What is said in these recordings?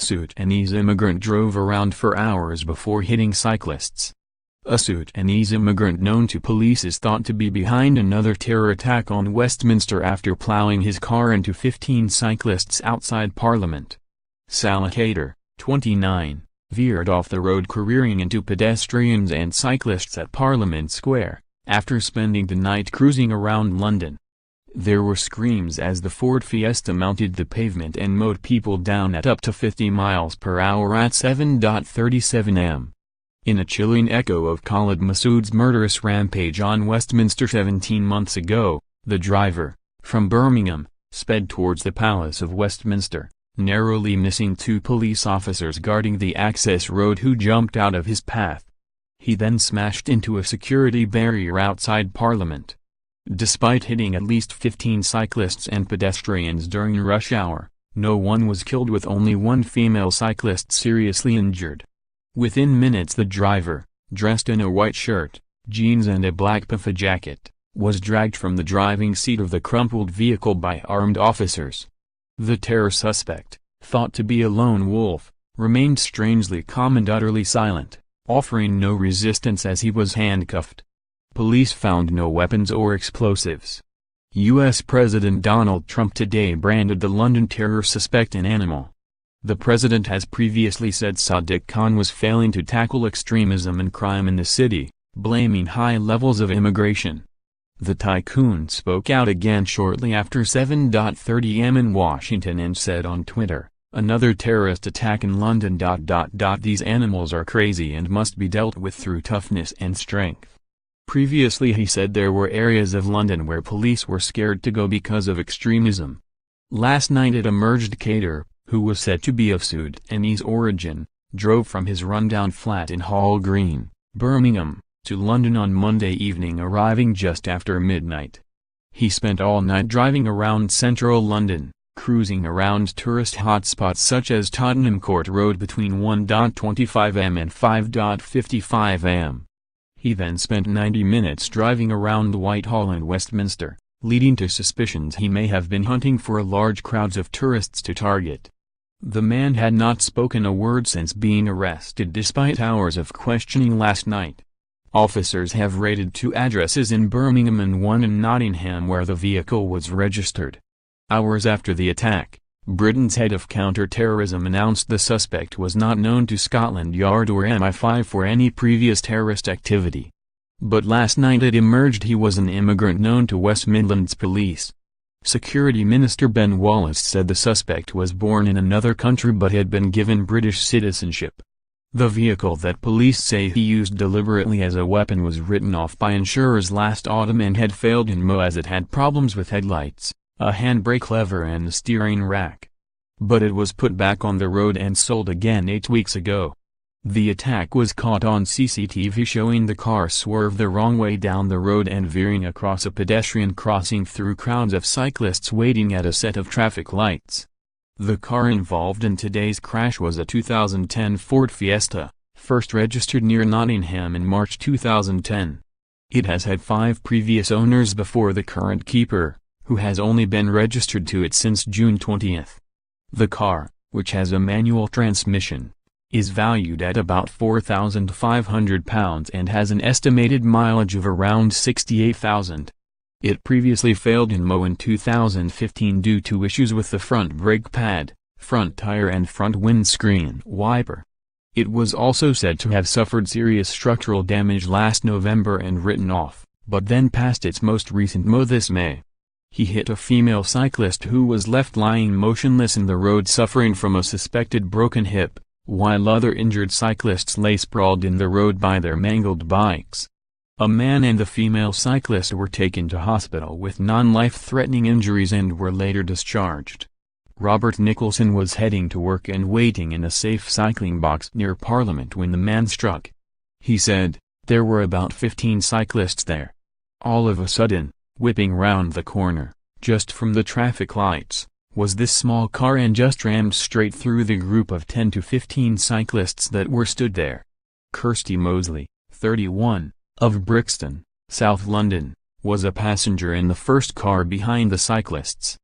Sudanese immigrant drove around for hours before hitting cyclists. A Sudanese immigrant known to police is thought to be behind another terror attack on Westminster after plowing his car into 15 cyclists outside Parliament. Salah Khader, 29, veered off the road careering into pedestrians and cyclists at Parliament Square, after spending the night cruising around London. There were screams as the Ford Fiesta mounted the pavement and mowed people down at up to 50 miles per hour at 7:37 am. In a chilling echo of Khalid Masood's murderous rampage on Westminster 17 months ago, the driver, from Birmingham, sped towards the Palace of Westminster, narrowly missing 2 police officers guarding the access road who jumped out of his path. He then smashed into a security barrier outside Parliament. Despite hitting at least 15 cyclists and pedestrians during rush hour, no one was killed with only one female cyclist seriously injured. Within minutes the driver, dressed in a white shirt, jeans and a black puffer jacket, was dragged from the driving seat of the crumpled vehicle by armed officers. The terror suspect, thought to be a lone wolf, remained strangely calm and utterly silent, offering no resistance as he was handcuffed. Police found no weapons or explosives. U.S. President Donald Trump today branded the London terror suspect an animal. The president has previously said Sadiq Khan was failing to tackle extremism and crime in the city, blaming high levels of immigration. The tycoon spoke out again shortly after 7:30 am in Washington and said on Twitter, "Another terrorist attack in London. These animals are crazy and must be dealt with through toughness and strength." Previously he said there were areas of London where police were scared to go because of extremism. Last night it emerged Khader, who was said to be of Sudanese origin, drove from his rundown flat in Hall Green, Birmingham, to London on Monday evening, arriving just after midnight. He spent all night driving around central London, cruising around tourist hotspots such as Tottenham Court Road between 1:25 am and 5:55 am. He then spent 90 minutes driving around Whitehall and Westminster, leading to suspicions he may have been hunting for large crowds of tourists to target. The man had not spoken a word since being arrested despite hours of questioning last night. Officers have raided 2 addresses in Birmingham and 1 in Nottingham where the vehicle was registered. Hours after the attack, Britain's head of counter-terrorism announced the suspect was not known to Scotland Yard or MI5 for any previous terrorist activity. But last night it emerged he was an immigrant known to West Midlands Police. Security Minister Ben Wallace said the suspect was born in another country but had been given British citizenship. The vehicle that police say he used deliberately as a weapon was written off by insurers last autumn and had failed in MO as it had problems with headlights, a handbrake lever and the steering rack. But it was put back on the road and sold again 8 weeks ago. The attack was caught on CCTV showing the car swerve the wrong way down the road and veering across a pedestrian crossing through crowds of cyclists waiting at a set of traffic lights. The car involved in today's crash was a 2010 Ford Fiesta, first registered near Nottingham in March 2010. It has had 5 previous owners before the current keeper, who has only been registered to it since June 20. The car, which has a manual transmission, is valued at about £4,500 and has an estimated mileage of around 68,000. It previously failed in MO in 2015 due to issues with the front brake pad, front tire and front windscreen wiper. It was also said to have suffered serious structural damage last November and written off, but then passed its most recent MO this May. He hit a female cyclist who was left lying motionless in the road suffering from a suspected broken hip, while other injured cyclists lay sprawled in the road by their mangled bikes. A man and the female cyclist were taken to hospital with non-life-threatening injuries and were later discharged. Robert Nicholson was heading to work and waiting in a safe cycling box near Parliament when the man struck. He said, "There were about 15 cyclists there. All of a sudden, whipping round the corner, just from the traffic lights, was this small car and just rammed straight through the group of 10 to 15 cyclists that were stood there." Kirsty Mosley, 31, of Brixton, South London, was a passenger in the first car behind the cyclists.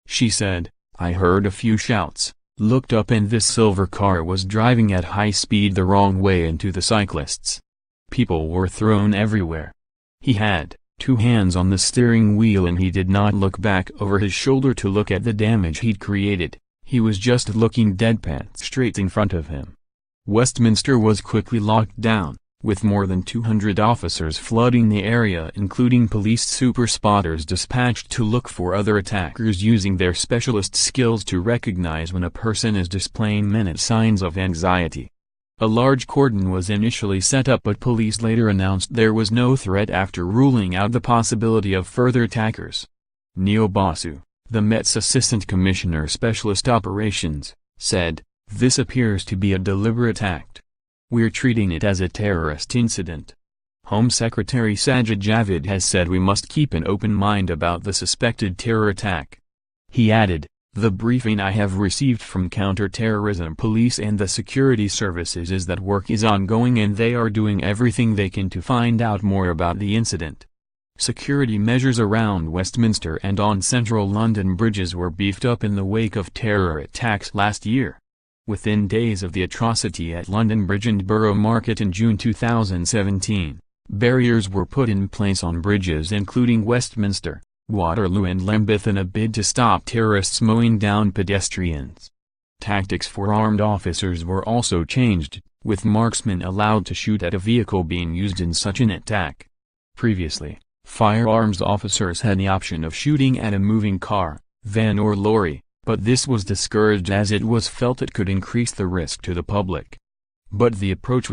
She said, "I heard a few shouts, looked up and this silver car was driving at high speed the wrong way into the cyclists. People were thrown everywhere. He had 2 hands on the steering wheel and he did not look back over his shoulder to look at the damage he'd created. He was just looking deadpan straight in front of him. Westminster was quickly locked down, with more than 200 officers flooding the area, including police super spotters dispatched to look for other attackers using their specialist skills to recognize when a person is displaying minute signs of anxiety. A large cordon was initially set up but police later announced there was no threat after ruling out the possibility of further attackers. Neil Basu, the Met's Assistant Commissioner Specialist Operations, said, "This appears to be a deliberate act. We're treating it as a terrorist incident." Home Secretary Sajid Javid has said we must keep an open mind about the suspected terror attack. He added, "The briefing I have received from counter-terrorism police and the security services is that work is ongoing and they are doing everything they can to find out more about the incident." Security measures around Westminster and on central London bridges were beefed up in the wake of terror attacks last year. Within days of the atrocity at London Bridge and Borough Market in June 2017, barriers were put in place on bridges including Westminster, Waterloo and Lambeth in a bid to stop terrorists mowing down pedestrians. Tactics for armed officers were also changed, with marksmen allowed to shoot at a vehicle being used in such an attack. Previously, firearms officers had the option of shooting at a moving car, van or lorry, but this was discouraged as it was felt it could increase the risk to the public. But the approach